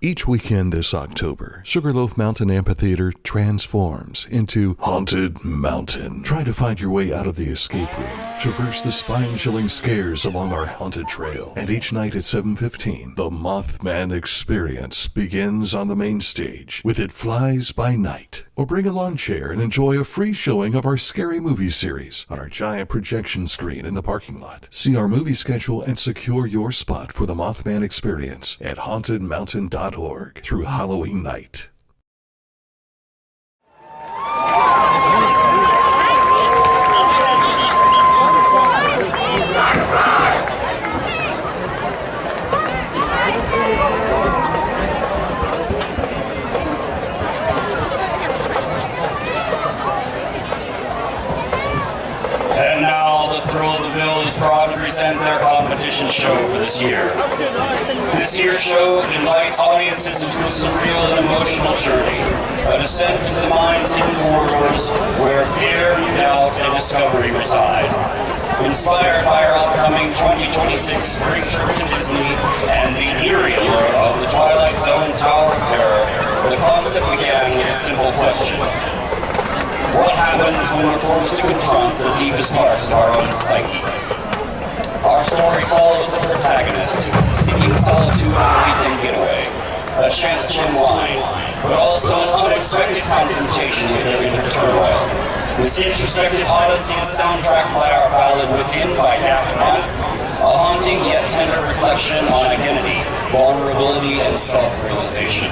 Each weekend this October, Sugarloaf Mountain Amphitheater transforms into Haunted Mountain. Try to find your way out of the escape room. Traverse the spine-chilling scares along our haunted trail. And each night at 7:15, the Mothman Experience begins on the main stage with It Flies by Night. Or bring a lawn chair and enjoy a free showing of our scary movie series on our giant projection screen in the parking lot. See our movie schedule and secure your spot for the Mothman Experience at hauntedmountain.org through Halloween night. And now the Circleville is proud to present their competition show for this year. This year's show invites audiences into a surreal and emotional journey, a descent into the mind's hidden corridors where fear, doubt, and discovery reside. Inspired by our upcoming 2026 spring trip to Disney and the eerie allure of the Twilight Zone Tower of Terror, the concept began with a simple question. What happens when we're forced to confront the deepest parts of our own psyche? Our story follows a protagonist seeking solitude on a weekend getaway, a chance to unwind, but also an unexpected confrontation with their inner turmoil. This introspective odyssey is soundtracked by our ballad Within by Daft Punk, a haunting yet tender reflection on identity, vulnerability, and self-realization.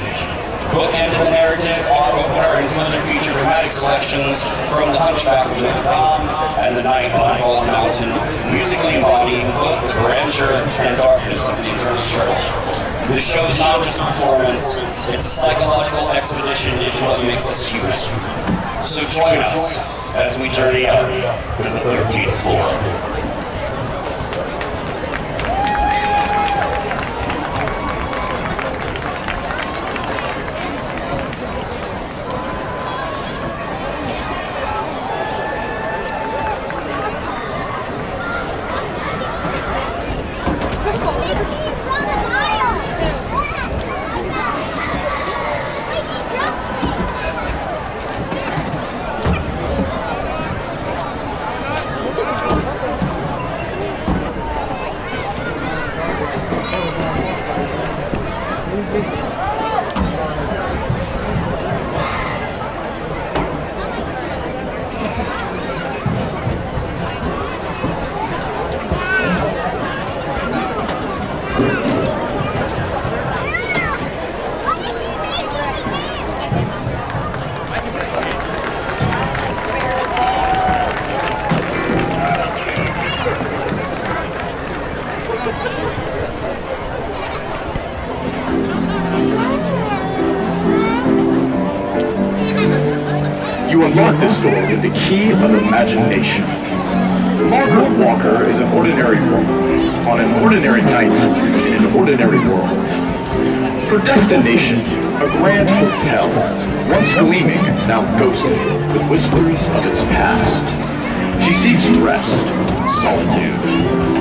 Bookending the narrative, our opener and closer feature dramatic selections from The Hunchback of Notre Dame and The Night on Bald Mountain, musically embodying both the grandeur and darkness of the internal struggle. This show is not just a performance, it's a psychological expedition into what makes us human. So join us as we journey up to the 13th floor. You unlock this door with the key of imagination. Margaret Walker is an ordinary woman on an ordinary night in an ordinary world. Her destination, a grand hotel, once gleaming, now ghosted with whispers of its past. She seeks rest, solitude,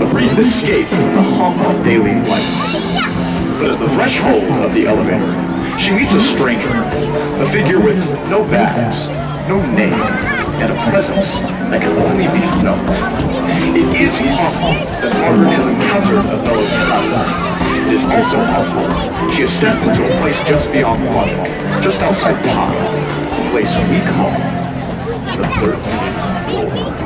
a brief escape from the hum of daily life. But at the threshold of the elevator, she meets a stranger, a figure with no bags, no name, and a presence that can only be felt. It is possible that Margaret has encountered a fellow traveler. It is also possible she has stepped into a place just beyond logic, just outside time, a place we call the 13th floor.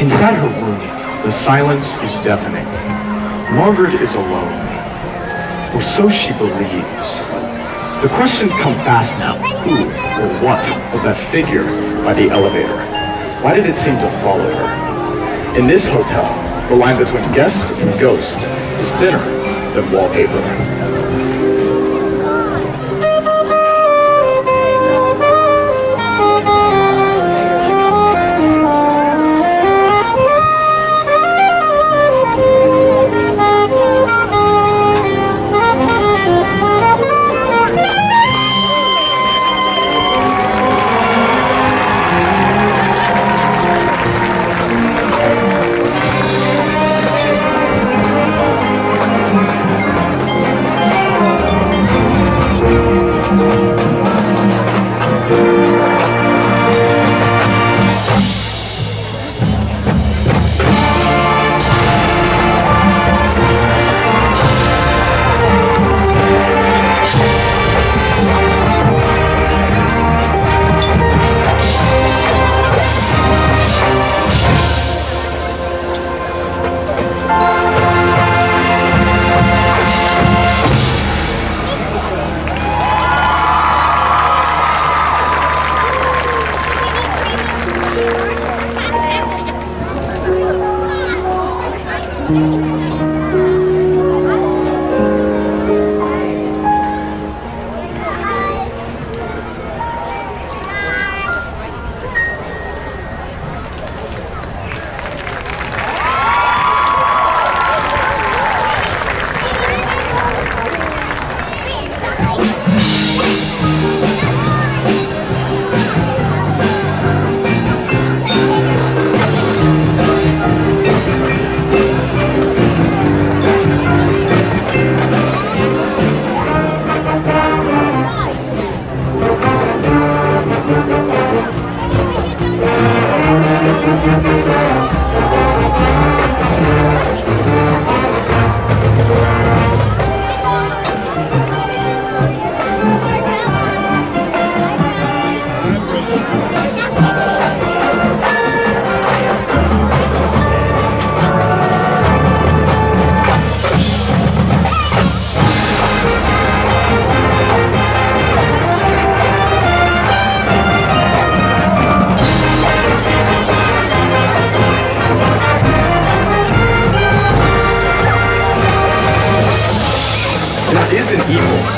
Inside her room, the silence is deafening. Margaret is alone, or so she believes. The questions come fast now. Who or what was that figure by the elevator? Why did it seem to follow her? In this hotel, the line between guest and ghost is thinner than wallpaper.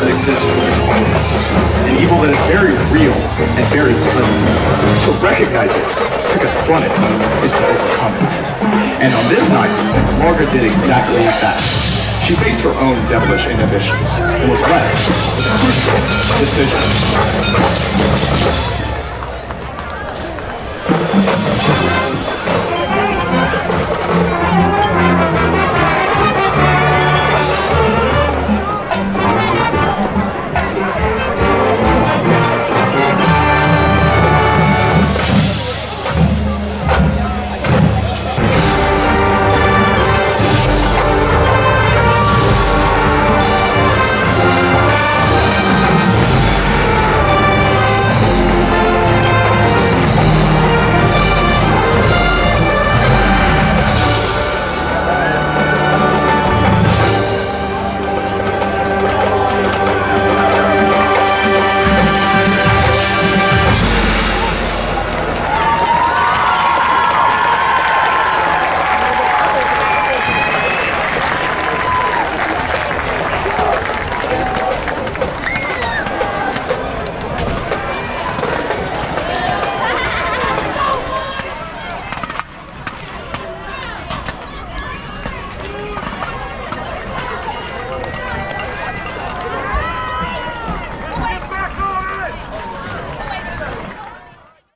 That exists within us, an evil that is very real and very present. To recognize it, to confront it, is to overcome it. And on this night, Margaret did exactly that. She faced her own devilish inhibitions and was left with a crucial decision.